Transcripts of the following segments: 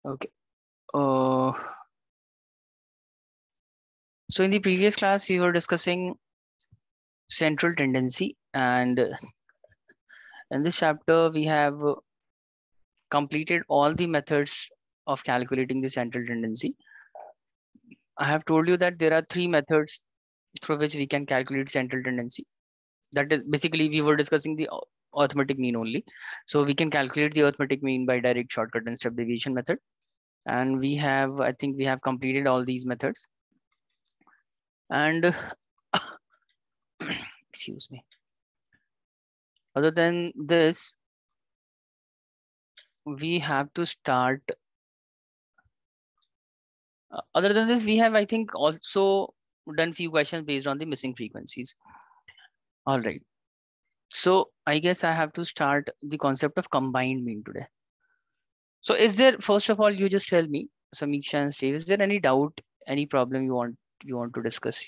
Okay. So in the previous class, we were discussing central tendency, and in this chapter, we have completed all the methods of calculating the central tendency. I have told you that there are three methods through which we can calculate central tendency. That is basically we were discussing the arithmetic mean only. So we can calculate the arithmetic mean by direct shortcut and step deviation method. And we have, I think we have completed all these methods. And excuse me. Other than this, we have to start. Other than this, we have, I think, also done few questions based on the missing frequencies. All right. So I guess I have to start the concept of combined mean today. So is there, first of all, you just tell me, Samiksha and Steve, is there any doubt, any problem you want to discuss?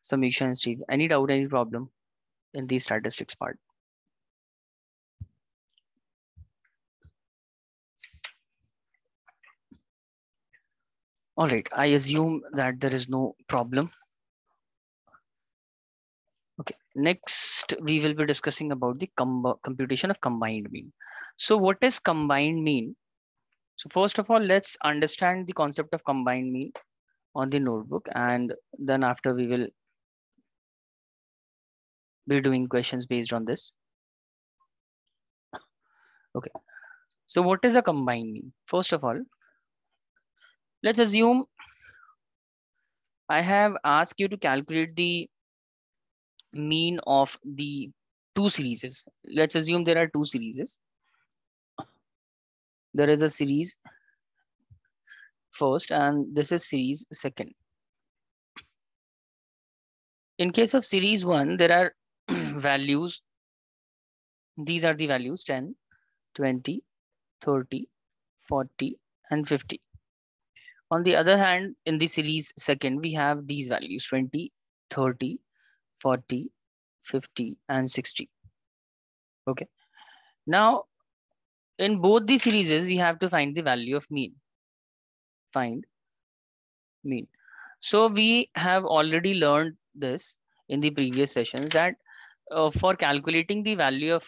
Samiksha and Steve, any doubt, any problem in the statistics part? All right, I assume that there is no problem. Okay, next we will be discussing about the computation of combined mean. So what is combined mean? So first of all, let's understand the concept of combined mean on the notebook, and then after we will be doing questions based on this. Okay, so what is a combined mean? First of all, let's assume I have asked you to calculate the mean of the two series. Let's assume there are two series. There is a series first and this is series second. In case of series one, there are values. These are the values 10, 20, 30, 40, and 50. On the other hand, in the series second, we have these values 20, 30, 40, 50, and 60. Okay. Now, in both the series, we have to find the value of mean. Find mean. So we have already learned this in the previous sessions that for calculating the value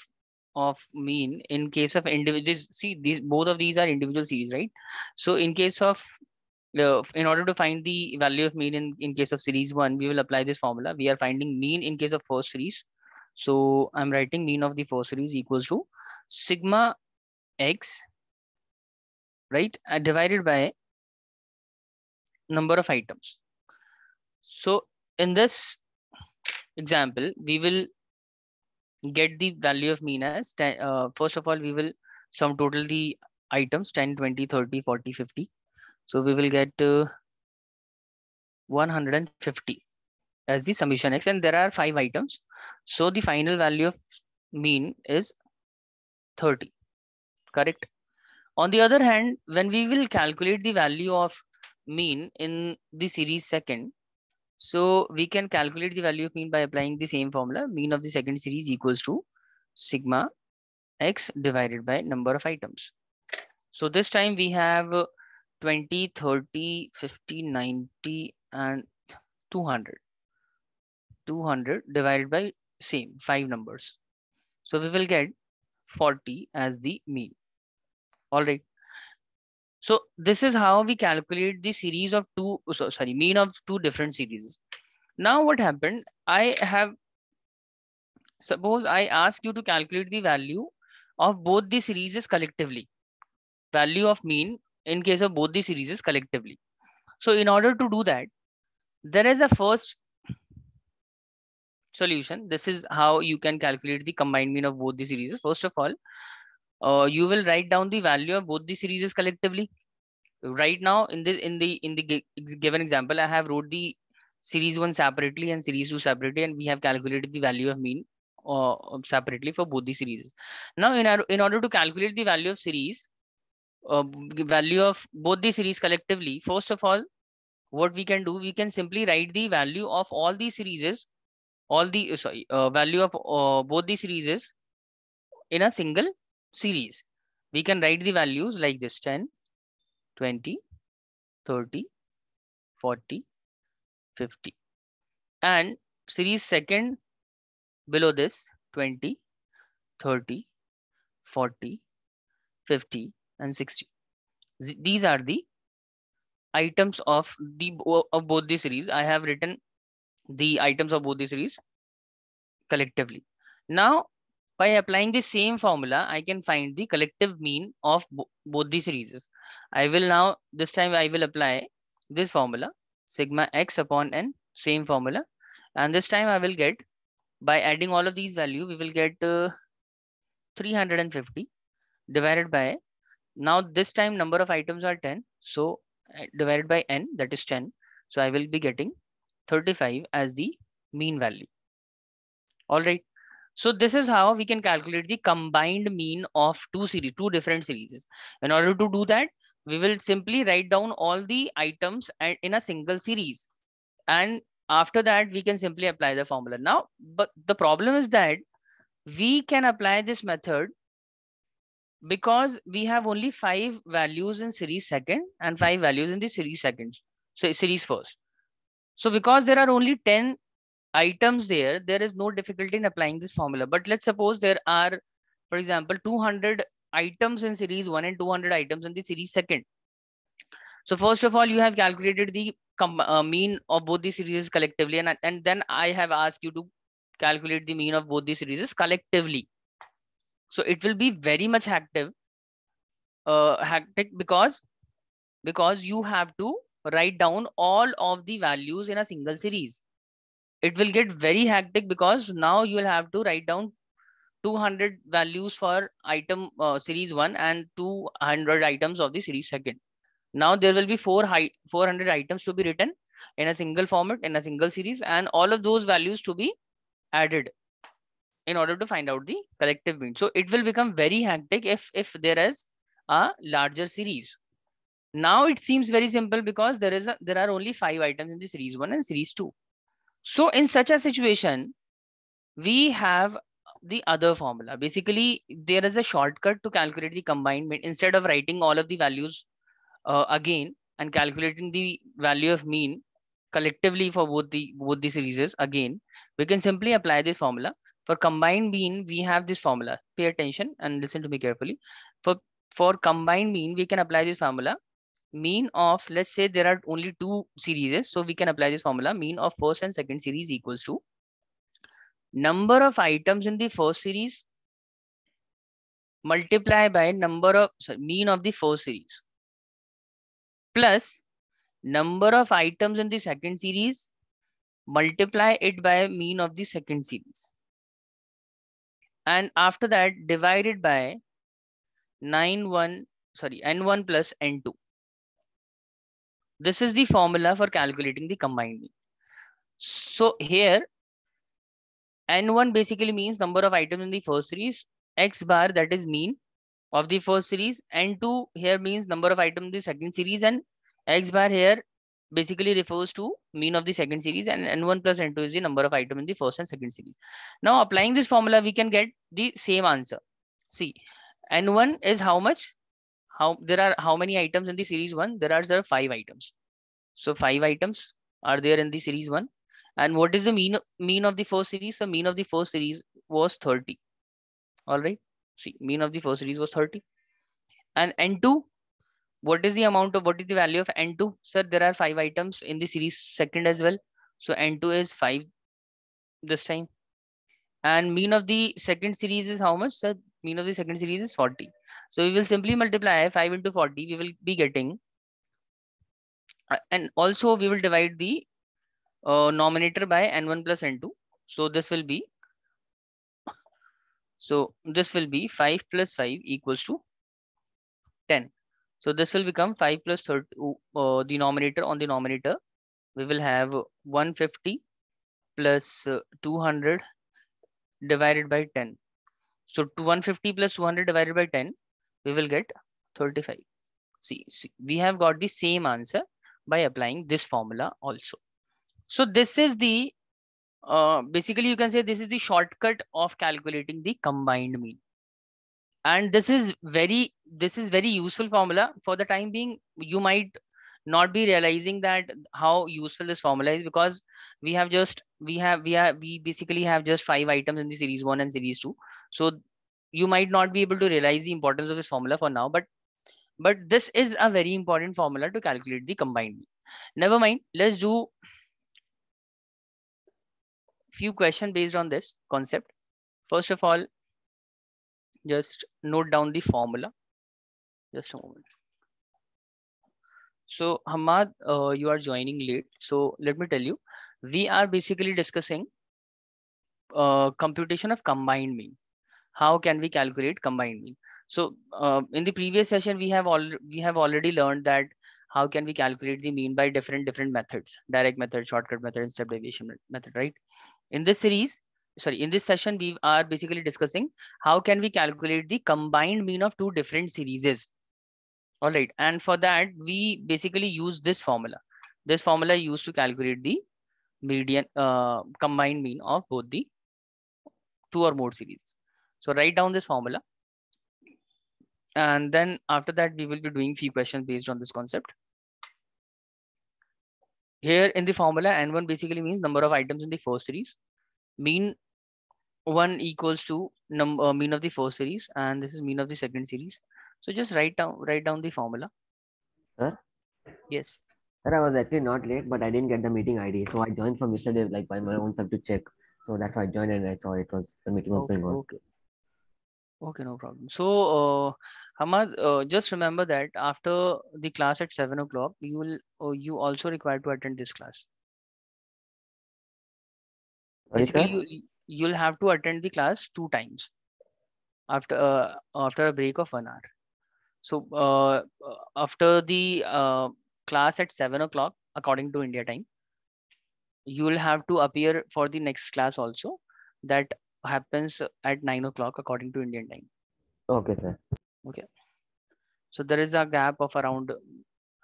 of mean in case of individuals, see these both of these are individual series, right? So in case of in order to find the value of mean in case of series one, we will apply this formula. We are finding mean in case of first series. So I'm writing mean of the first series equals to sigma x, right, divided by number of items. So in this example, we will get the value of mean as 10, first of all, we will sum total the items 10, 20, 30, 40, 50. So we will get 150 as the summation x, and there are 5 items. So the final value of mean is 30, correct? On the other hand, when we will calculate the value of mean in the series second, so we can calculate the value of mean by applying the same formula. Mean of the second series equals to sigma x divided by number of items. So this time we have 20, 30, 50, 90, and 200. 200 divided by same 5 numbers. So we will get 40 as the mean. All right. So this is how we calculate the series of two, sorry, mean of two different series. Now what happened? Suppose I ask you to calculate the value of both the series collectively. Value of mean in case of both the series collectively. So in order to do that, there is a first solution. This is how you can calculate the combined mean of both the series. First of all, you will write down the value of both the series collectively. Right now, in the given example, I have wrote the series one separately and series two separately, and we have calculated the value of mean separately for both the series. Now, in order to calculate the value of series, value of both the series collectively, first of all, what we can do, we can simply write the value of all the series, value of both the series in a single series. we can write the values like this: 10, 20, 30, 40, 50. And series second below this: 20, 30, 40, 50, and 60. These are the items of both the series. I have written the items of both the series collectively. Now, by applying the same formula, I can find the collective mean of both the series. I will now, this time I will apply this formula, sigma x upon n, same formula. And this time I will get, by adding all of these values, we will get 350 divided by, now this time number of items are 10. So divided by n, that is 10. So I will be getting 35 as the mean value. All right. So this is how we can calculate the combined mean of two different series. In order to do that, we will simply write down all the items in a single series. And after that, we can simply apply the formula. Now, but the problem is that we can apply this method because we have only 5 values in series second and 5 values in the series second. So series first. So because there are only 10 items there is no difficulty in applying this formula. But let's suppose there are, for example, 200 items in series 1 and 200 items in the series second. So first of all, you have calculated the mean of both the series collectively, and then I have asked you to calculate the mean of both the series collectively. So it will be very much hectic because you have to write down all of the values in a single series. It will get very hectic because now you will have to write down 200 values for item series 1 and 200 items of the series second. Now there will be 400 items to be written in a single format, in a single series, and all of those values to be added in order to find out the collective mean. So it will become very hectic if there is a larger series. Now it seems very simple because there are only 5 items in the series 1 and series 2. So in such a situation, we have the other formula. Basically, there is a shortcut to calculate the combined mean. Instead of writing all of the values again and calculating the value of mean collectively for both the series again, we can simply apply this formula. For combined mean, we have this formula. Pay attention and listen to me carefully. For combined mean, we can apply this formula. Mean of, let's say there are only 2 series, so we can apply this formula. Mean of first and second series equals to number of items in the first series multiply by mean of the first series plus number of items in the second series multiply it by mean of the second series, and after that divided by n1 plus n2. This is the formula for calculating the combined mean. So here n1 basically means number of items in the first series, x bar, that is mean of the first series, n2 here means number of items in the second series, and x bar here basically refers to mean of the second series, and n1 plus n2 is the number of items in the first and second series. Now applying this formula, we can get the same answer. See, n1 is how much? How many items in the series 1? There are 5 items. So 5 items are there in the series 1. And what is the mean of the first series? The mean of the first series was 30. All right. See, mean of the first series was 30. And n2, what is the value of n2? Sir, there are 5 items in the series second as well. So n2 is 5 this time. And mean of the second series is how much? Sir, mean of the second series is 40. So we will simply multiply 5 into 40. We will be getting, and also we will divide the nominator by n1 plus n2. So this will be 5 plus 5 equals to 10. So this will become 5 plus 30, the numerator. On the numerator, we will have 150 plus 200 divided by 10. So 150 plus 200 divided by 10, we will get 35. See, we have got the same answer by applying this formula also. So this is the, basically you can say this is the shortcut of calculating the combined mean. And this is very useful formula. For the time being, you might not be realizing that how useful this formula is, because we basically have just 5 items in the series 1 and series 2. So you might not be able to realize the importance of this formula for now, but this is a very important formula to calculate the combined mean. Never mind, let's do few questions based on this concept. First of all, just note down the formula. Just a moment. So Hamad, you are joining late. So let me tell you, we are basically discussing computation of combined mean. How can we calculate combined mean? So in the previous session, we have already learned that how can we calculate the mean by different methods: direct method, shortcut method, and step deviation method, right? In this session, we are basically discussing how can we calculate the combined mean of two different series. All right, and for that we basically use this formula. This formula used to calculate the median combined mean of both the two or more series. So write down this formula, and then after that we will be doing few questions based on this concept. Here in the formula, n1 basically means number of items in the first series. Mean 1 equals to mean of the first series, and this is mean of the second series. So just write down the formula. Sir? Yes. Sir, I was actually not late, but I didn't get the meeting ID. So I joined from yesterday, like by my own self to check. So that's why I joined and I saw the meeting was Okay. going on. Okay, no problem. So, Hamad, just remember that after the class at 7 o'clock, you also required to attend this class. Sorry, Basically, sir? you'll have to attend the class 2 times after a break of 1 hour. So, after the class at 7 o'clock, according to India time, you will have to appear for the next class also. That happens at 9 o'clock according to Indian time. Okay, sir. Okay. So there is a gap of around,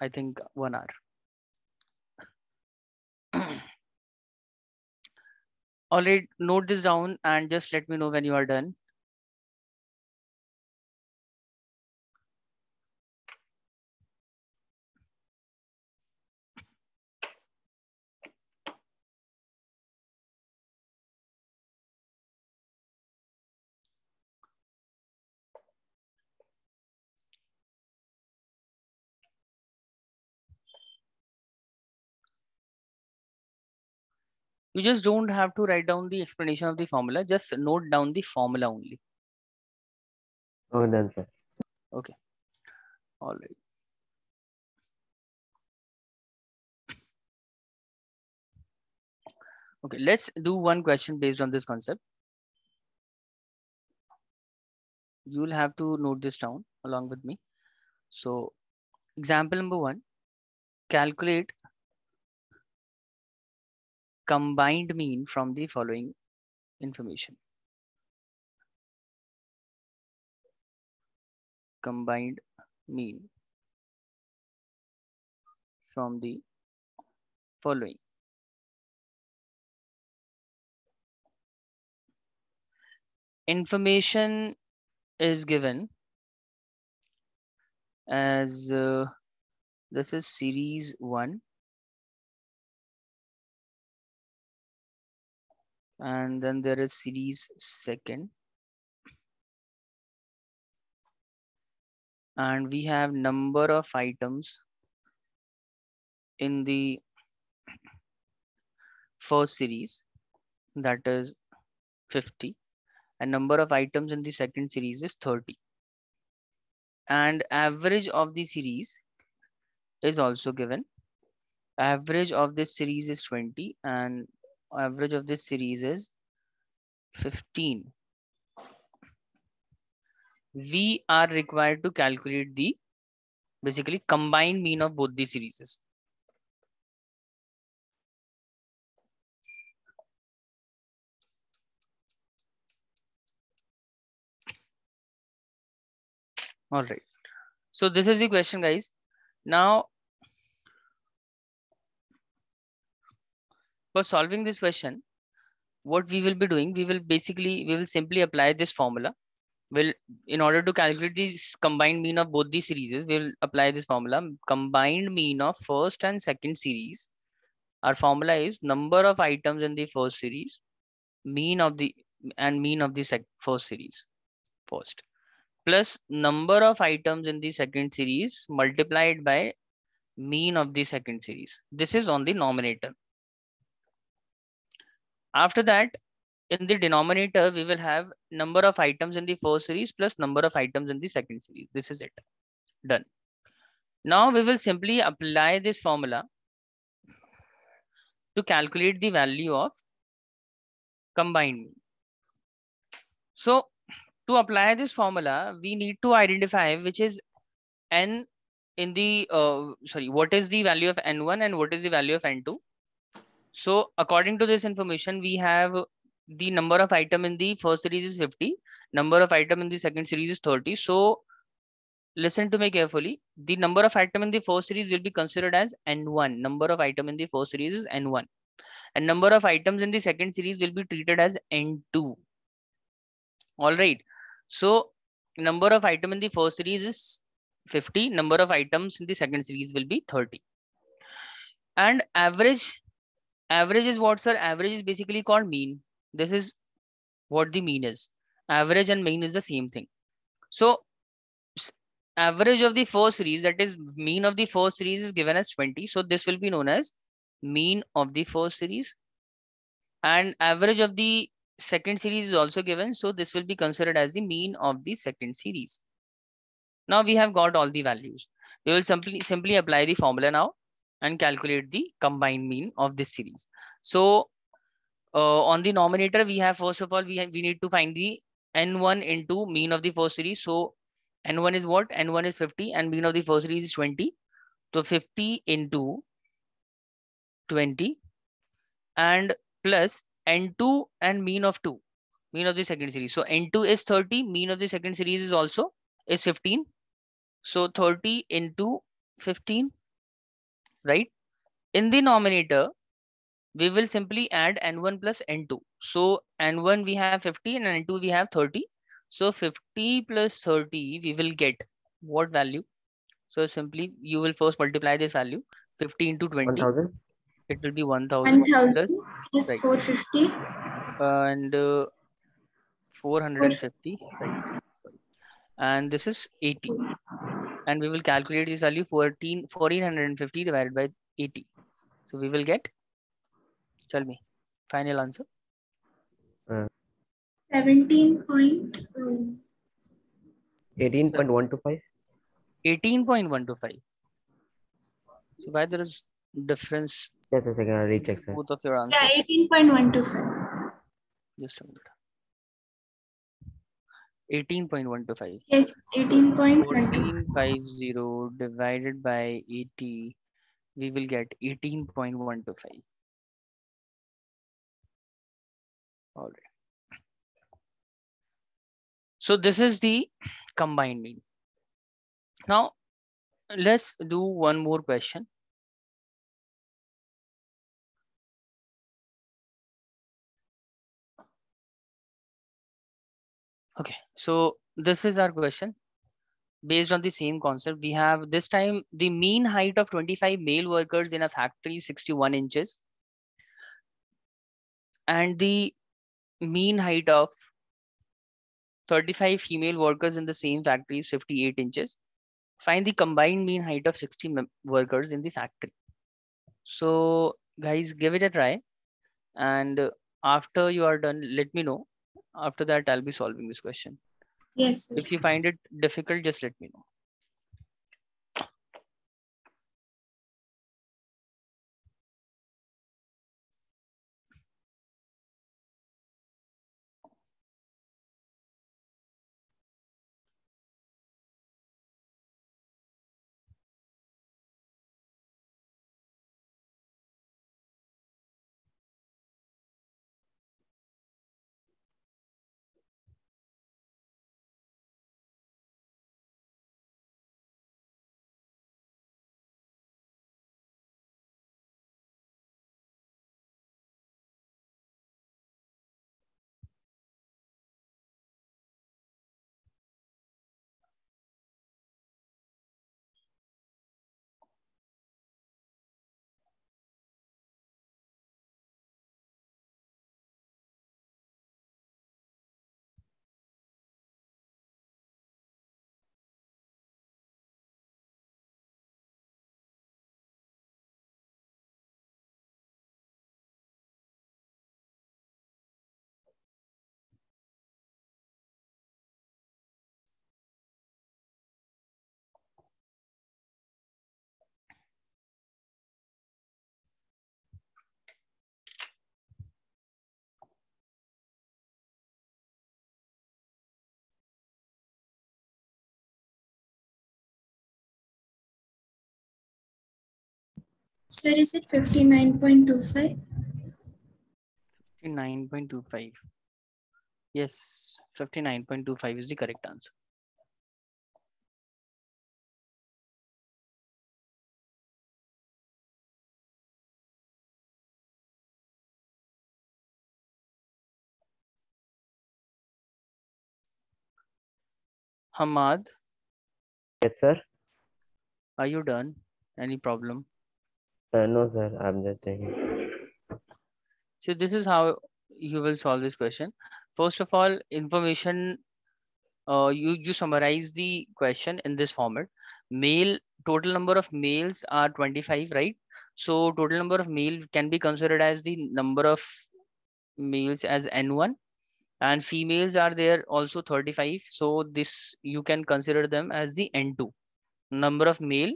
I think, 1 hour. All right, note this down and just let me know when you are done. You just don't have to write down the explanation of the formula. Just note down the formula only. Oh, done, sir. Okay. All right. Okay, let's do one question based on this concept. You will have to note this down along with me. So example number 1, calculate combined mean from the following information. Combined mean from the following. Information is given as this is series 1, and then there is series 2, and we have number of items in the first series, that is 50, and number of items in the second series is 30, and average of the series is also given. Average of this series is 20 and average of this series is 15. We are required to calculate the basically combined mean of both the series. All right. So this is the question, guys. Now, for solving this question, what we will be doing, we will simply apply this formula. We'll, in order to calculate this combined mean of both these series, we'll apply this formula. Combined mean of first and second series. Our formula is number of items in the first series, mean of the first series first, plus number of items in the second series multiplied by mean of the second series. This is on the numerator. After that, in the denominator, we will have number of items in the first series plus number of items in the second series. This is it. Done. Now we will simply apply this formula to calculate the value of combined mean. So to apply this formula, we need to identify which is n in the, what is the value of n1 and what is the value of n2. So according to this information, we have the number of item in the first series is 50, number of item in the second series is 30. So listen to me carefully. The number of item in the first series will be considered as n1. Number of item in the first series is n1. And number of items in the second series will be treated as n2. All right. So number of item in the first series is 50. Number of items in the second series will be 30. And average is what, sir? Average is basically called mean. This is what the mean is. Average and mean is the same thing. So average of the first series, that is mean of the first series, is given as 20. So this will be known as mean of the first series. And average of the second series is also given. So this will be considered as the mean of the second series. Now we have got all the values. We will simply apply the formula now and calculate the combined mean of this series. So on the numerator, we have, first of all, we need to find the n1 into mean of the first series. So n1 is what? N1 is 50 and mean of the first series is 20. So 50 into 20 and plus n2 and mean of 2, mean of the second series. So n2 is 30, mean of the second series is also is 15. So 30 into 15, right? In the numerator, we will simply add n1 plus n2. So n1 we have 50 and n2 we have 30. So 50 plus 30, we will get what value? So simply you will first multiply this value 50 into 20. 1000. It will be 1000 plus, 1000 plus right, 450. and 450, right? And this is 80. And we will calculate this value 1450 divided by 80. So we will get, tell me, final answer. 17.125. 18.125. 18.125. So why there is difference Just a second, I'll recheck, sir. both of your answer? Yeah, 18.125. Just a minute. 18.125. Yes, 18.125. 1450 divided by 80, we will get 18.125. All right. So this is the combined mean. Now let's do one more question. Okay, so this is our question. Based on the same concept, we have this time the mean height of 25 male workers in a factory is 61 inches. And the mean height of 35 female workers in the same factory is 58 inches. Find the combined mean height of 60 workers in the factory. So guys, give it a try. And after you are done, let me know. After that, I'll be solving this question. Yes, sir. If you find it difficult, just let me know. Sir, is it 59.25? 59.25. Yes, 59.25 is the correct answer. Hamad, Yes, sir. are you done? Any problem? No, sir. I'm just taking. So this is how you will solve this question. First of all, information, you summarize the question in this format. Male, total number of males are 25, right? So total number of male can be considered as the number of males as N1, and females are there also 35. So this you can consider them as the N2. Number of male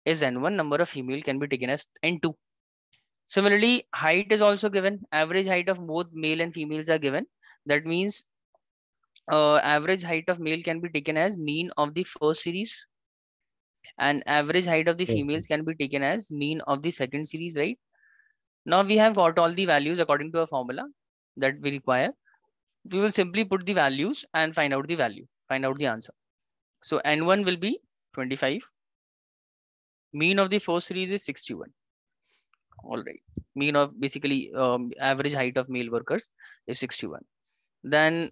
is N1, number of female can be taken as N2. Similarly, height is also given. Average height of both male and females are given. That means average height of male can be taken as mean of the first series, and average height of the Yes, females can be taken as mean of the second series, right? Now we have got all the values according to a formula that we require. We will simply put the values and find out the value, find out the answer. So N1 will be 25. Mean of the first series is 61. All right. Mean of basically average height of male workers is 61. Then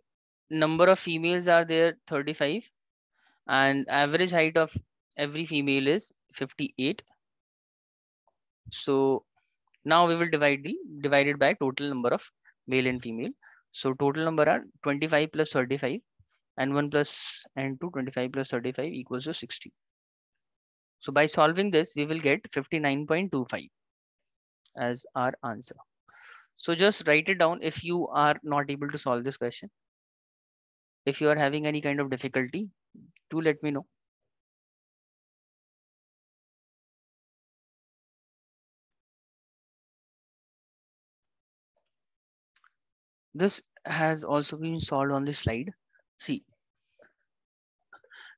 number of females are there 35, and average height of every female is 58. So now we will divide it by total number of male and female. So total number are 25 plus 35, and 1 plus N2, 25 plus 35 equals to 60. So by solving this, we will get 59.25 as our answer. So just write it down if you are not able to solve this question. If you are having any kind of difficulty, do let me know. This has also been solved on this slide. See,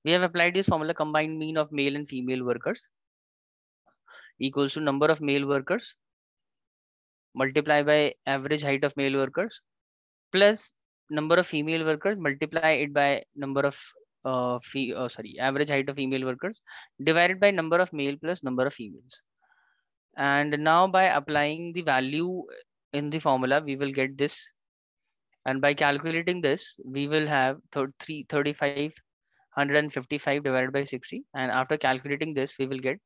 we have applied this formula: combined mean of male and female workers equals to number of male workers multiply by average height of male workers plus number of female workers multiply it by number of average height of female workers divided by number of male plus number of females. And now by applying the value in the formula, we will get this. And by calculating this, we will have 3,555 divided by 60. And after calculating this, we will get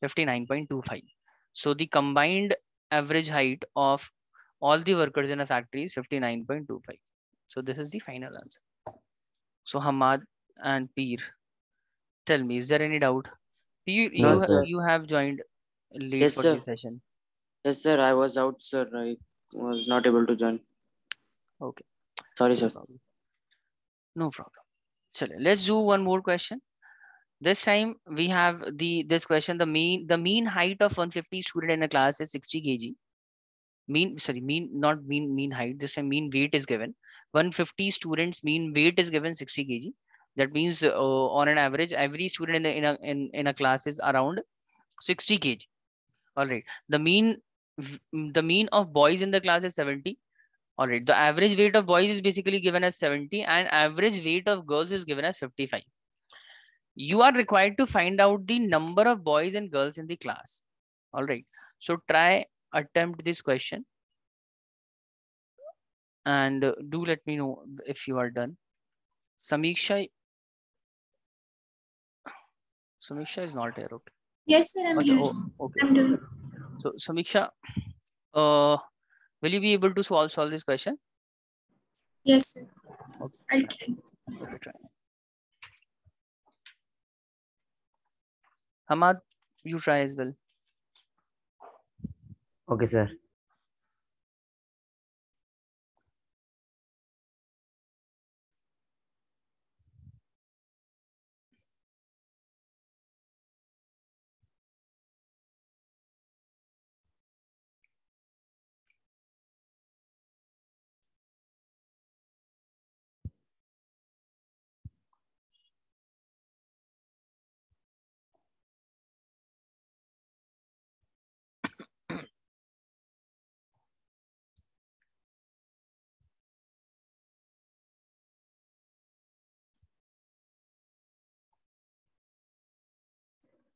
59.25. So the combined average height of all the workers in a factory is 59.25. So this is the final answer. So Hamad and Peer, tell me, is there any doubt? Peer, No, No, sir. you have joined late Yes, for sir. the session. Yes, sir. I was out, sir. I was not able to join. Okay. Sorry, No sir. problem. No problem. Chale, let's do one more question. This time we have this question. The mean height of 150 student in a class is 60 kg. Mean height. This time mean weight is given. 150 students mean weight is given 60 kg. That means on an average, every student in a class is around 60 kg. All right. The mean of boys in the class is 70. All right. The average weight of boys is basically given as 70, and average weight of girls is given as 55. You are required to find out the number of boys and girls in the class. All right. So try attempt this question and do let me know if you are done. Samiksha is not here. Okay. Yes, sir, I'm Okay. here. Oh, okay. I'm doing. So Samiksha, will you be able to solve this question? Yes, sir. Okay. I'll try. Okay, try. Hamad, you try as well. Okay, sir.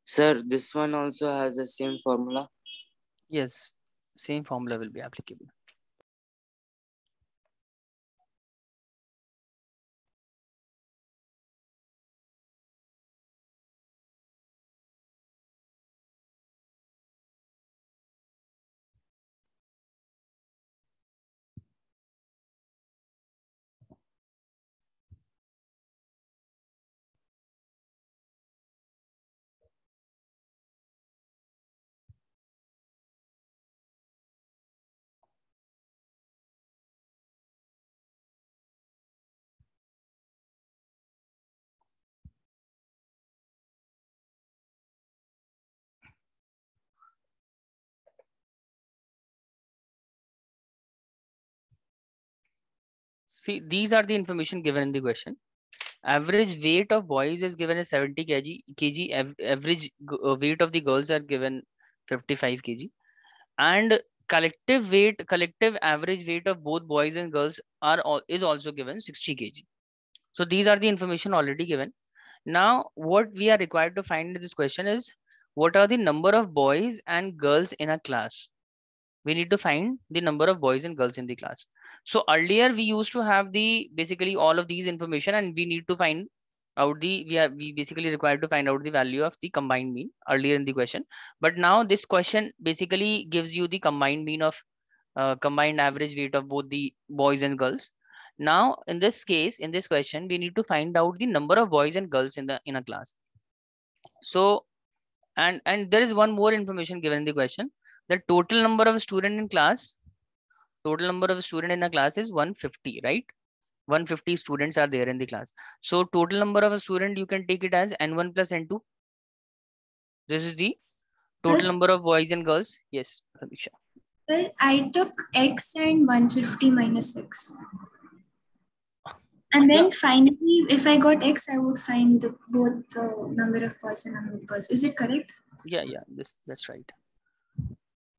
Sir, this one also has the same formula. Yes, same formula will be applicable. See, these are the information given in the question. Average weight of boys is given as 70 kg. Average weight of the girls are given 55 kg. And collective average weight of both boys and girls is also given 60 kg. So these are the information already given. Now, what we are required to find in this question is what are the number of boys and girls in a class? We need to find the number of boys and girls in the class. So earlier we used to have the basically all of these information, and we need to find out we basically required to find out the value of the combined mean earlier in the question. But now this question basically gives you the combined mean of combined average weight of both the boys and girls. Now in this case, in this question, we need to find out the number of boys and girls in a class. So and there is one more information given in the question. The total number of student in class, total number of student in a class is 150, right? 150 students are there in the class. So total number of a student, you can take it as n1 plus n2. This is the total Sir? number of boys and girls. Yes, Ravisha. Sir, I took x and 150 minus x. And then finally, if I got x, I would find both the number of boys and number of girls. Is it correct? Yeah, that's right.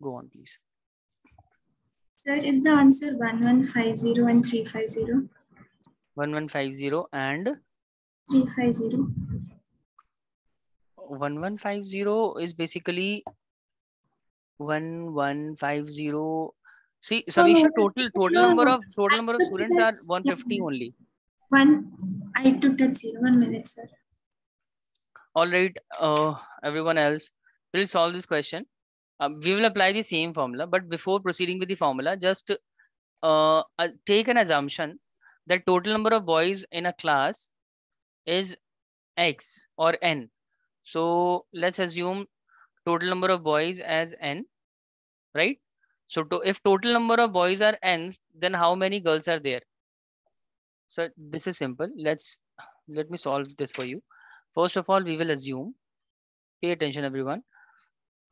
Go on, please. Sir, is the answer 1150 and 350? 1150 and 350. 1150 is basically 1150. See, Savisha, total number of students are 150 only. I took that 0. 1 minute, sir. All right, everyone else, we'll solve this question. We will apply the same formula, but before proceeding with the formula, just take an assumption that total number of boys in a class is x or n. So let's assume total number of boys as n, right? So if total number of boys are n, then how many girls are there? So this is simple. Let me solve this for you. First of all, we will assume, pay attention everyone,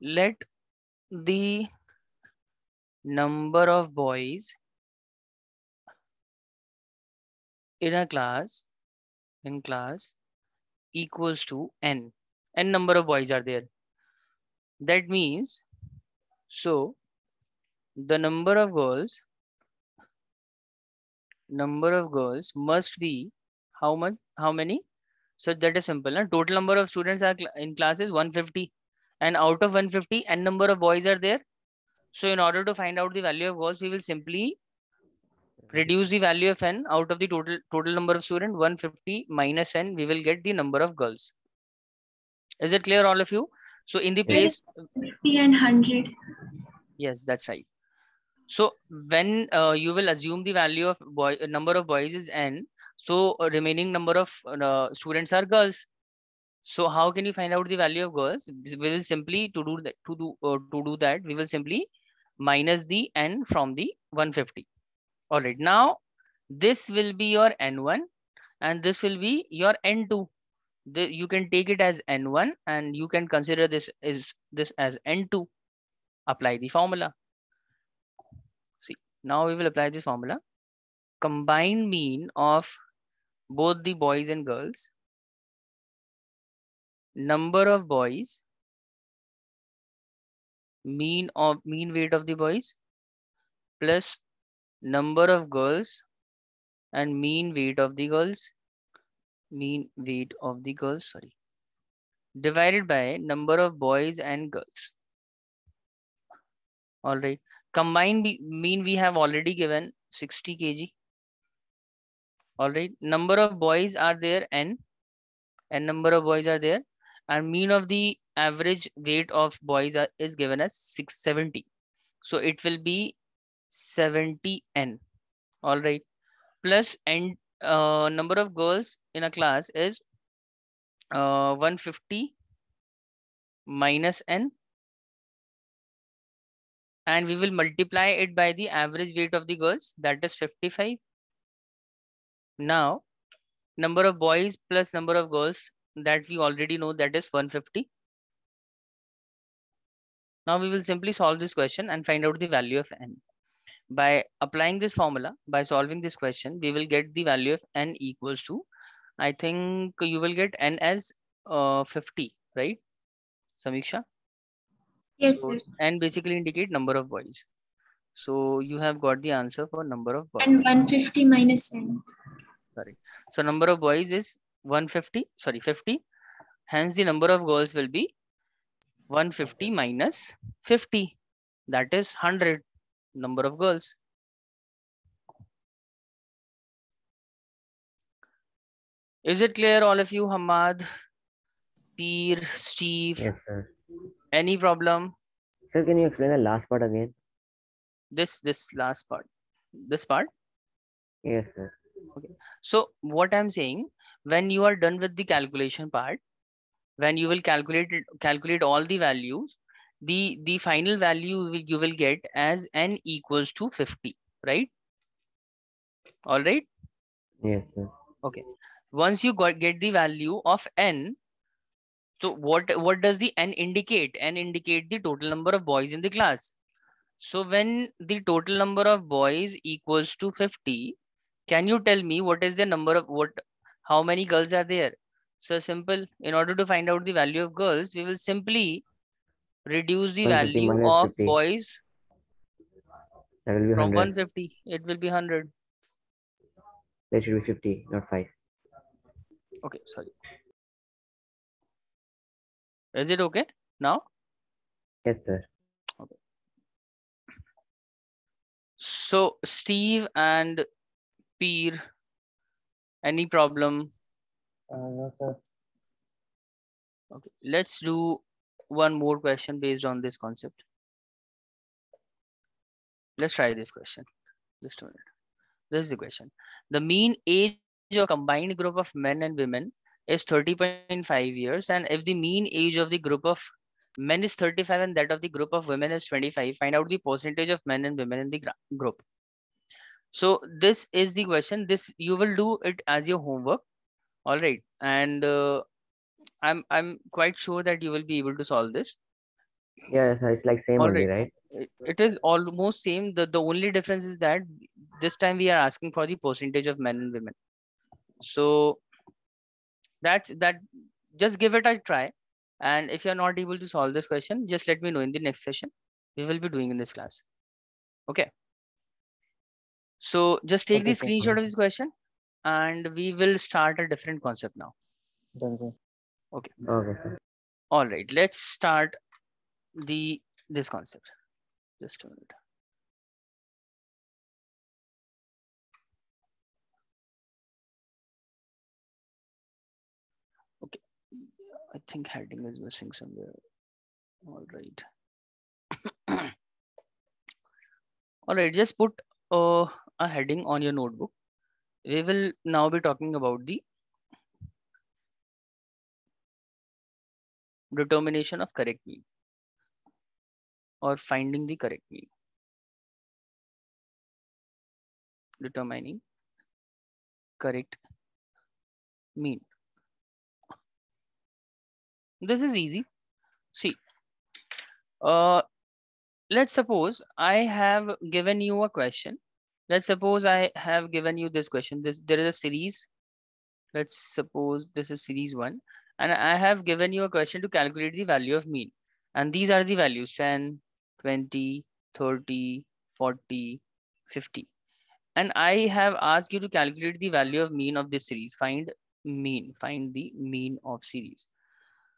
let the number of boys in a class equals to n. N number of boys are there. That means, so the number of girls must be how much? How many? So that is simple. Na? Total number of students are in class is 150, and out of 150, n number of boys are there. So in order to find out the value of girls, we will simply reduce the value of n out of the total number of students. 150 minus n, we will get the number of girls. Is it clear, all of you? So in the place 50 and 100. Yes, that's right. So when you will assume the value of number of boys is n, so remaining number of students are girls. So how can you find out the value of girls? We will simply to do that we will simply minus the n from the 150. All right, now this will be your n1 and this will be your n2. You can take it as n1 and you can consider this as n2. Apply the formula. See, now we will apply this formula. Combined mean of both the boys and girls, number of boys, mean weight of the boys, plus number of girls and mean weight of the girls, sorry. divided by number of boys and girls. All right. Combined mean we have already given 60 kg. All right. Number of boys are there n number of boys are there, and mean of the average weight of boys is given as 670. So it will be 70n. All right. Plus and number of girls in a class is 150 minus n, and we will multiply it by the average weight of the girls, that is 55. Now number of boys plus number of girls, that we already know, that is 150. Now we will simply solve this question and find out the value of n. By applying this formula, by solving this question, we will get the value of n equals to, I think you will get n as 50, right, Samiksha? Yes, So sir. n basically indicate number of boys. So you have got the answer for number of And boys. 150 minus n. Sorry. So number of boys is 150, sorry, 50. Hence the number of girls will be 150 minus 50. That is 100 number of girls. Is it clear, all of you? Hamad, Peer, Steve, Yes, sir. any problem? Sir, can you explain the last part again? This last part, this part. Yes, sir. Okay. So what I'm saying, when you are done with the calculation part, when you will calculate all the values, the final value you will get as n equals to 50, right? All right. Yes, sir. Okay. Once you get the value of n, so what does the n indicate? N indicate the total number of boys in the class. So when the total number of boys equals to 50, can you tell me what is the number of how many girls are there? So simple. In order to find out the value of girls, we will simply reduce the 150 value minus of 50. boys That will be from 100. 150. It will be 100. That should be 50, not 5. Okay, sorry. Is it okay now? Yes, sir. Okay. So Steve and Peer, any problem? No, sir. Okay, let's do one more question based on this concept. Let's try this question. Just a minute. This is the question. The mean age of combined group of men and women is 30.5 years. And if the mean age of the group of men is 35 and that of the group of women is 25, find out the percentage of men and women in the group. So this is the question. This you will do it as your homework. All right. And I'm quite sure that you will be able to solve this. Yeah, sir. It's like same All only, right. right? It is almost same. The only difference is that this time we are asking for the percentage of men and women. So that. Just give it a try. And if you're not able to solve this question, just let me know in the next session. We will be doing in this class. Okay. So just take the Okay, sir. screenshot of this question and we will start a different concept now. Done, sir. Okay. Okay, sir. All right. Let's start this concept. Just a minute. Okay. I think heading is missing somewhere. All right. All right. Just put a heading on your notebook. We will now be talking about the determination of correct mean or finding the correct mean. Determining correct mean. This is easy. See, let's suppose I have given you a question. Let's suppose I have given you this question. There is a series. Let's suppose this is series 1. And I have given you a question to calculate the value of mean. And these are the values 10, 20, 30, 40, 50. And I have asked you to calculate the value of mean of this series. Find the mean of series.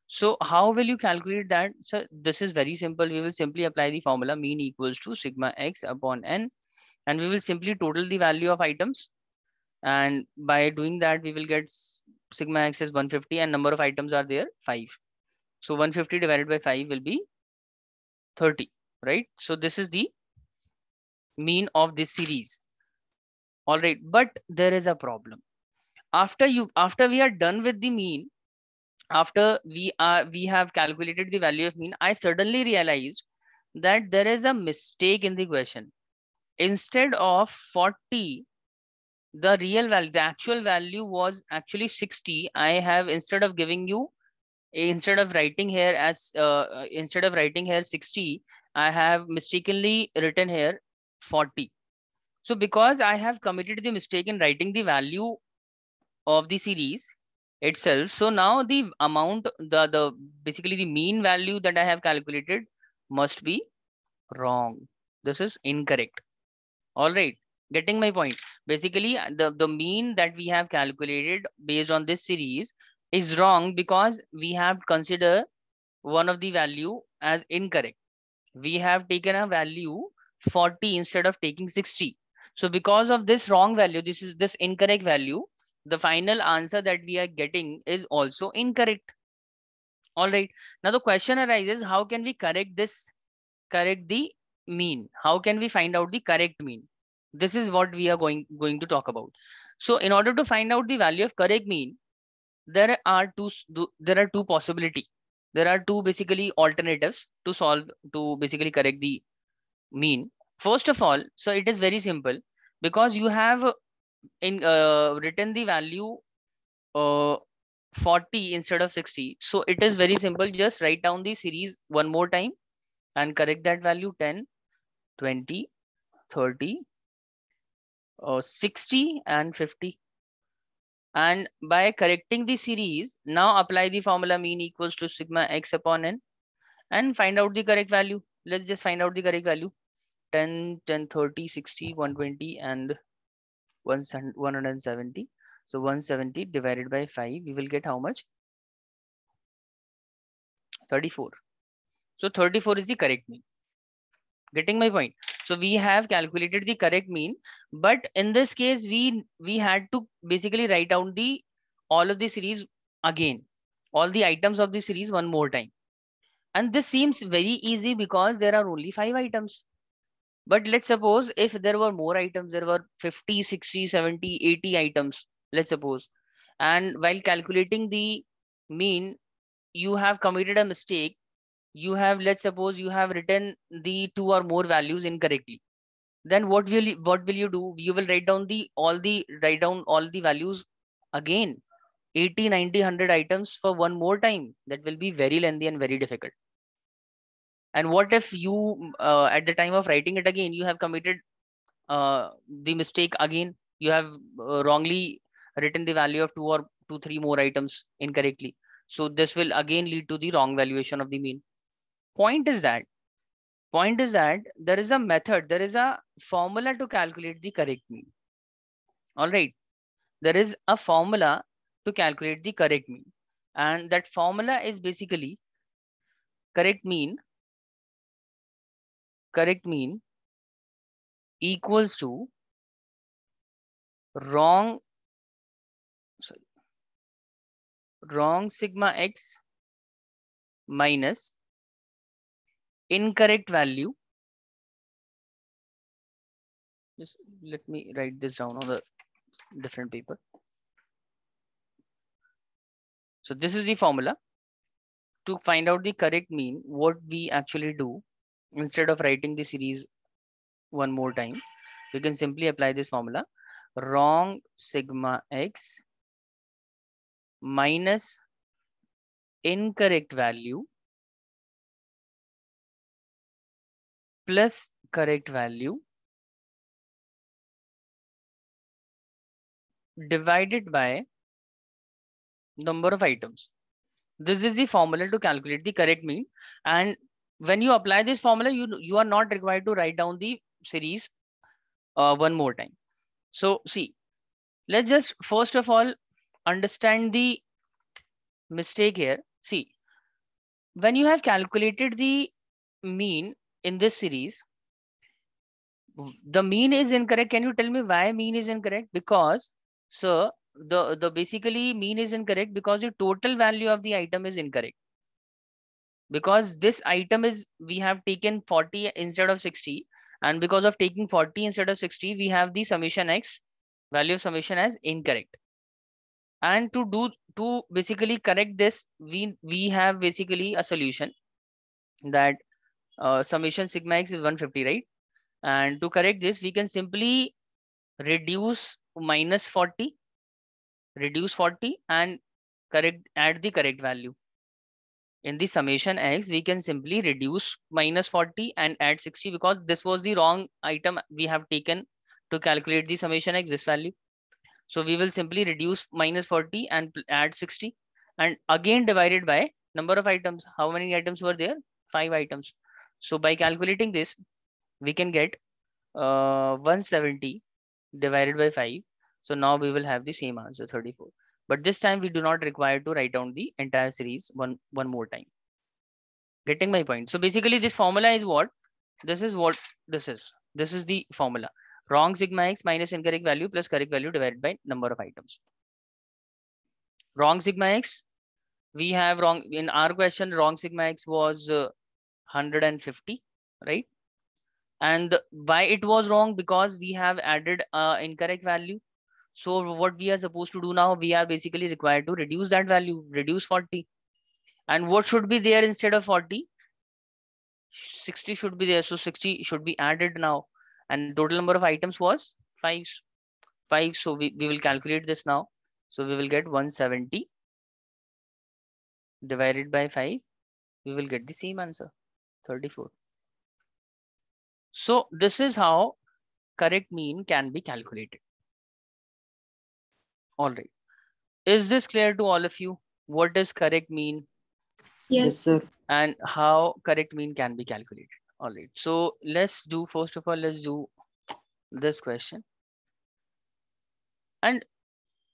So how will you calculate that? So this is very simple. We will simply apply the formula mean equals to sigma x upon n, and we will simply total the value of items. And by doing that, we will get sigma x is 150 and number of items are there 5. So 150 divided by 5 will be 30, right? So this is the mean of this series. All right, but there is a problem. After we are done with the mean, after we have calculated the value of mean, I suddenly realized that there is a mistake in the question. Instead of 40, the real value, the actual value was actually 60. I have, instead of writing here as instead of writing here 60, I have mistakenly written here 40. So because I have committed the mistake in writing the value of the series itself, so now the amount, the basically the mean value that I have calculated must be wrong. This is incorrect. All right, getting my point? Basically, the mean that we have calculated based on this series is wrong because we have considered one of the value as incorrect. We have taken a value 40 instead of taking 60. So because of this wrong value, this incorrect value, the final answer that we are getting is also incorrect. All right, now the question arises, how can we correct the mean? How can we find out the correct mean? This is what we are going to talk about. So in order to find out the value of correct mean, there are two possibility. There are two basically alternatives to solve, to basically correct the mean. First of all, so it is very simple, because you have written the value 40 instead of 60. So it is very simple. Just write down the series one more time and correct that value: 10, 20, 30, 60 and 50. And by correcting the series, now apply the formula mean equals to sigma x upon n and find out the correct value. Let's just find out the correct value. 10, 10, 30, 60, 120 and 170. So 170 divided by 5, we will get how much? 34. So 34 is the correct mean. Getting my point? So we have calculated the correct mean, but in this case, we had to basically write down the all of the series again, all the items of the series one more time. And this seems very easy because there are only 5 items. But let's suppose if there were more items, there were 50, 60, 70, 80 items, let's suppose. And while calculating the mean, you have committed a mistake. You have, let's suppose you have written the 2 or more values incorrectly. Then what will you do? You will write down all the values again, 80, 90, 100 items for one more time. That will be very lengthy and very difficult. And what if you at the time of writing it again, you have committed the mistake again? You have wrongly written the value of 3 more items incorrectly. So this will again lead to the wrong valuation of the mean. Point is that there is a method, there is a formula to calculate the correct mean. All right, there is a formula to calculate the correct mean, and that formula is basically correct mean equals to wrong sigma x minus incorrect value. Just let me write this down on the different paper. So this is the formula to find out the correct mean. What we actually do, instead of writing the series one more time, we can simply apply this formula: wrong sigma x minus incorrect value plus correct value divided by number of items. This is the formula to calculate the correct mean. And when you apply this formula, you are not required to write down the series one more time. So see, let's just first of all understand the mistake here. See, when you have calculated the mean in this series, the mean is incorrect. Can you tell me why mean is incorrect? Because, sir, the basically mean is incorrect because the total value of the item is incorrect. Because this item is, we have taken 40 instead of 60, and because of taking 40 instead of 60, we have the summation x, value of summation as incorrect. And to basically correct this, we have basically a solution that summation sigma x is 150, right? And to correct this, we can simply reduce minus 40, reduce 40 and correct, add the correct value. In the summation x, we can simply reduce minus 40 and add 60 because this was the wrong item we have taken to calculate the summation x, this value. So we will simply reduce minus 40 and add 60 and again divided by number of items. How many items were there? 5 items. So by calculating this, we can get 170 divided by 5. So now we will have the same answer, 34. But this time we do not require to write down the entire series one more time. Getting my point? So basically this formula is what? This is what this is. This is the formula. Wrong sigma x minus incorrect value plus correct value divided by number of items. Wrong sigma x, we have wrong in our question. Wrong sigma x was 150, right? And why it was wrong? Because we have added incorrect value. So what we are supposed to do now, we are basically required to reduce that value, reduce 40. And what should be there instead of 40? 60 should be there. So 60 should be added now. And total number of items was 5. So we will calculate this now. So we will get 170 divided by 5. We will get the same answer, 34. So this is how correct mean can be calculated. All right. Is this clear to all of you? What is correct mean? Yes, sir. And how correct mean can be calculated? All right. So let's do, first of all, let's do this question. And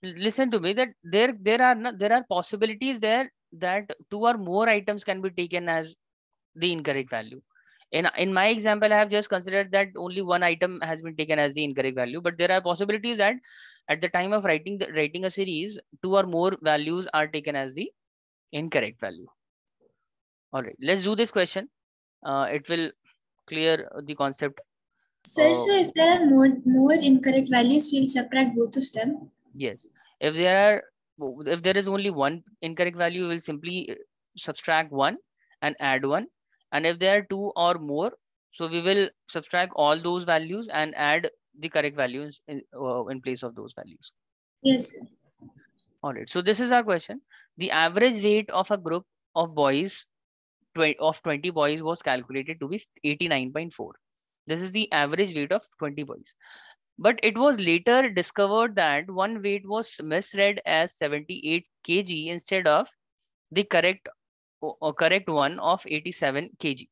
listen to me that there are possibilities there that 2 or more items can be taken as the incorrect value. In my example, I have just considered that only one item has been taken as the incorrect value, but there are possibilities that at the time of writing a series, 2 or more values are taken as the incorrect value. All right, let's do this question. It will clear the concept. sir. So if there are more incorrect values, we'll subtract both of them. Yes, if there is only one incorrect value, we will simply subtract 1 and add 1. And if there are 2 or more, so we will subtract all those values and add the correct values in place of those values. Yes, sir. All right, so this is our question. The average weight of a group of boys, 20 boys was calculated to be 89.4. This is the average weight of 20 boys. But it was later discovered that one weight was misread as 78 kg instead of the correct one of 87 kg.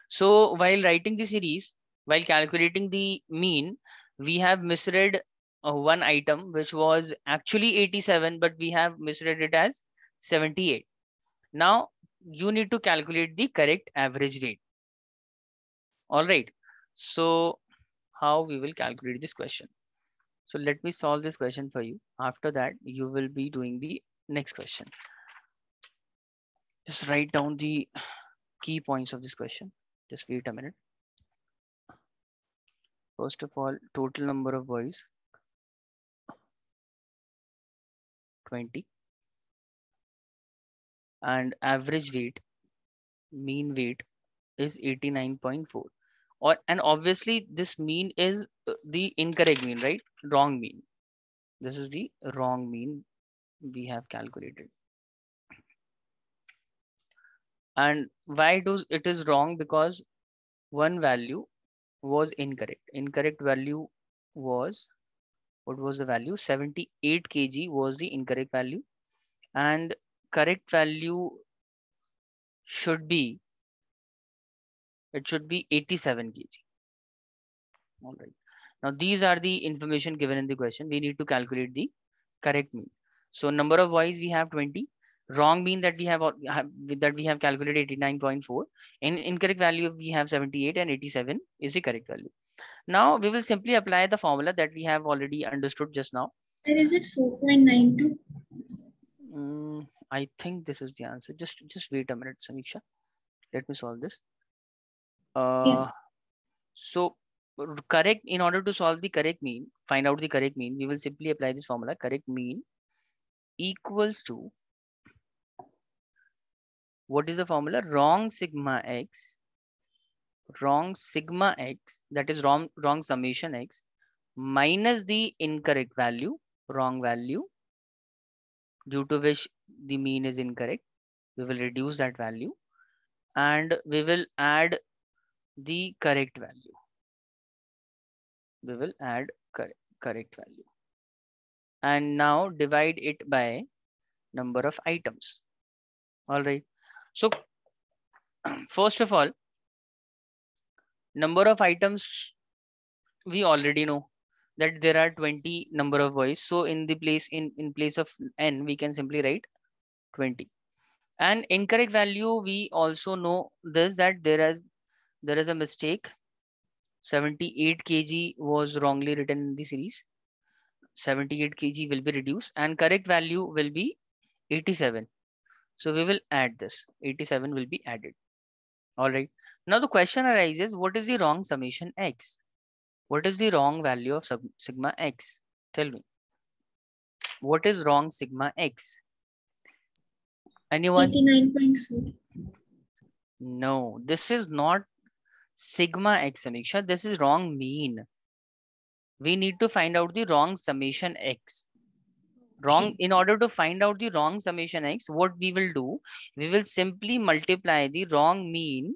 So while writing the series, while calculating the mean, we have misread one item which was actually 87, but we have misread it as 78. Now you need to calculate the correct average weight. All right. So how we will calculate this question? So let me solve this question for you. After that, you will be doing the next question. Just write down the key points of this question. Just wait a minute. First of all, total number of boys, 20. And average weight, mean weight is 89.4. And obviously this mean is the incorrect mean, right? Wrong mean. This is the wrong mean we have calculated. And why it is wrong? Because one value was incorrect. Incorrect value was, what was the value? 78 kg was the incorrect value, and correct value should be, it should be 87 kg. All right. Now these are the information given in the question. We need to calculate the correct mean. So number of boys we have 20, Wrong mean that we have calculated 89.4. In incorrect value we have 78, and 87 is the correct value. Now we will simply apply the formula that we have already understood just now. And is it 4.92? I think this is the answer. Just wait a minute, Samiksha. Let me solve this. Yes. So correct, in order to solve the correct mean, find out the correct mean, we will simply apply this formula. Correct mean equals to, what is the formula? Wrong sigma x, that is wrong summation x, minus the incorrect value, wrong value, due to which the mean is incorrect. We will reduce that value and we will add the correct value. We will add correct value. And now divide it by number of items. All right. So first of all, number of items, we already know that there are 20 number of boys. So in the place in place of n, we can simply write 20. And incorrect value, we also know this, that there is a mistake. 78 kg was wrongly written in the series. 78 kg will be reduced and correct value will be 87. So we will add this. 87 will be added. All right. Now the question arises, what is the wrong summation x? What is the wrong value of sigma x? Tell me. What is wrong sigma x? Anyone? 89.4. No, this is not sigma x, Samiksha. This is wrong mean. We need to find out the wrong summation x. In order to find out the wrong summation x, what we will do, we will simply multiply the wrong mean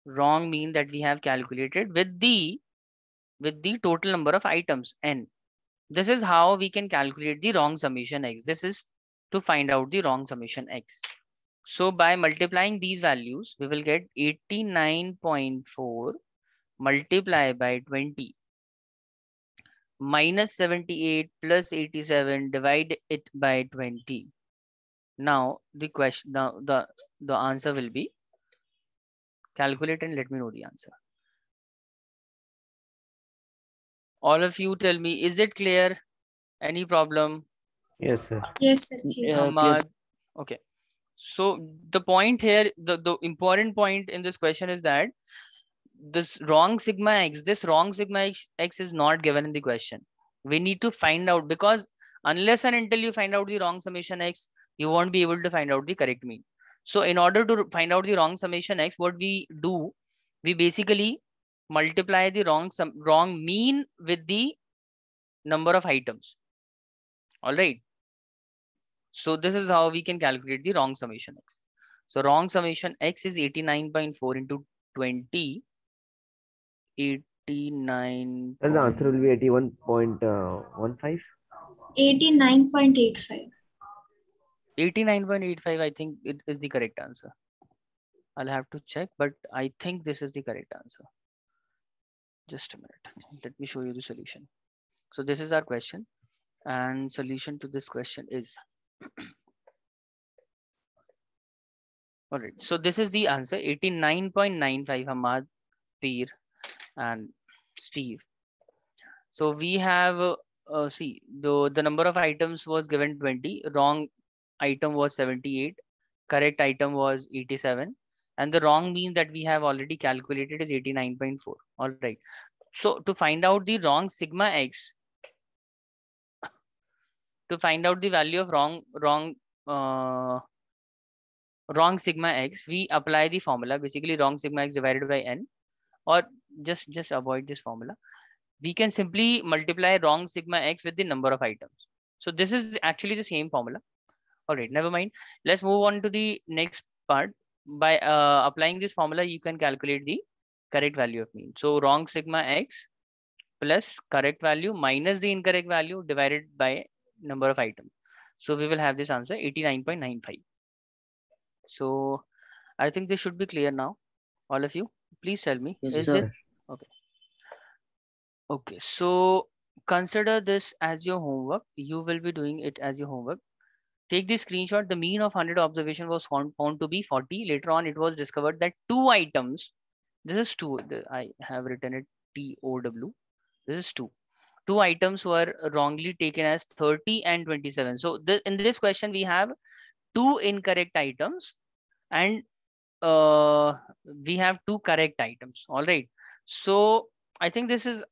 that we have calculated with the total number of items n. This is how we can calculate the wrong summation x. This is to find out the wrong summation x. So by multiplying these values, we will get 89.4 multiplied by 20 minus 78 plus 87, divide it by 20. Now the question, the answer will be, calculate and let me know the answer. All of you tell me, is it clear? Any problem? Yes, sir. Yes, sir. Clear. Ahmad? Okay. So the point here, the important point in this question is that this wrong sigma x is not given in the question. We need to find out, because unless and until you find out the wrong summation x, you won't be able to find out the correct mean. So in order to find out the wrong summation x, what we do, we basically multiply the wrong mean with the number of items. All right. So this is how we can calculate the wrong summation x. So wrong summation x is 89.4 into 20. 89. And the answer will be 81.15. 89.85. 89.85. I think it is the correct answer. I'll have to check, but I think this is the correct answer. Just a minute. Let me show you the solution. So this is our question, and solution to this question is. All right. So this is the answer, 89.95. Hamad, Peer, and Steve. So we have, see, the number of items was given 20. Wrong item was 78. Correct item was 87. And the wrong mean that we have already calculated is 89.4. All right. So to find out the wrong sigma x, to find out the value of wrong sigma x, we apply the formula, basically wrong sigma x divided by n, or just avoid this formula. We can simply multiply wrong sigma x with the number of items. So this is actually the same formula. All right, never mind. Let's move on to the next part. By applying this formula, you can calculate the correct value of mean. So wrong sigma x plus correct value minus the incorrect value divided by number of items. So we will have this answer, 89.95. So I think this should be clear now. All of you, please tell me. Yes, is sir. it okay? Okay, so consider this as your homework. You will be doing it as your homework. Take this screenshot. The mean of 100 observation was found to be 40. Later on, it was discovered that 2 items, this is 2, I have written it TOW, this is 2. 2 items were wrongly taken as 30 and 27. So in this question, we have 2 incorrect items and we have 2 correct items. All right. So I think this is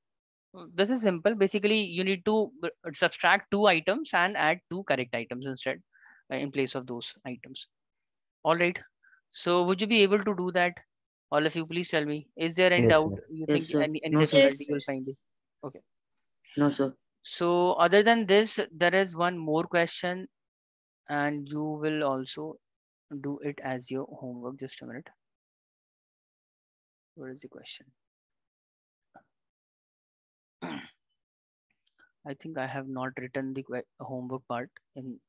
simple. Basically, you need to subtract 2 items and add 2 correct items instead in place of those items. All right. So would you be able to do that? All of you, please tell me. Is there any Yes, doubt? sir. You Yes, think sir. any No, sir. difficulty Yes, you will sir. find it? Okay. No, sir. So other than this, there is one more question, and you will also do it as your homework. Just a minute. What is the question? I think I have not written the homework part in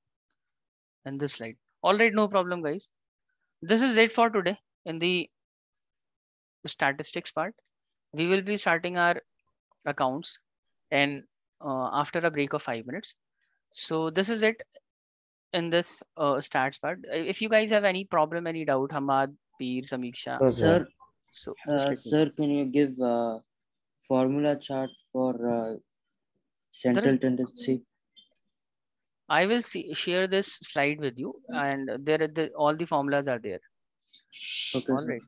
this slide. All right, no problem, guys. This is it for today in the statistics part. We will be starting our accounts and after a break of 5 minutes. So this is it in this stats part. If you guys have any problem, any doubt, Hamad, Peer, Samiksha, So, Sir, so just let me know. sir, can you give formula chart for central tendency? I will share this slide with you, and all the formulas are there. Okay, All sir. right.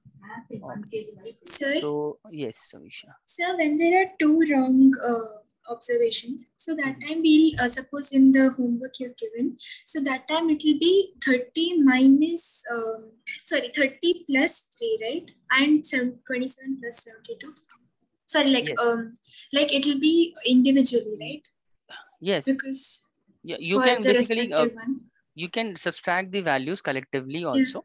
Okay. Sir, So yes, Samiksha. sir, when there are 2 wrong observations, so that time we'll suppose in the homework you've given, so that time it will be 30 minus 30 plus 3, right? And 27 plus 72. Sorry, like it will be individually, right? Yes. Because You for can the basically respective one. you can subtract the values collectively also,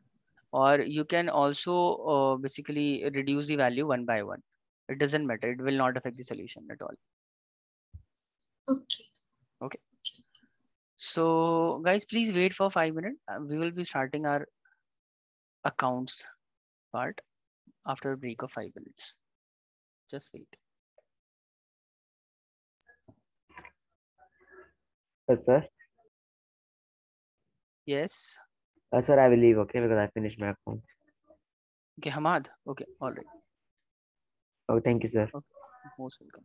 or you can also basically reduce the value one by one. It doesn't matter. It will not affect the solution at all. Okay. Okay. So guys, please wait for 5 minutes. We will be starting our accounts part after a break of 5 minutes. Just wait. Sir. Yes. Sir, I will leave, okay, because I finished my account. Okay, Hamad. Okay, all right. Oh, thank you, sir. Okay. Most welcome.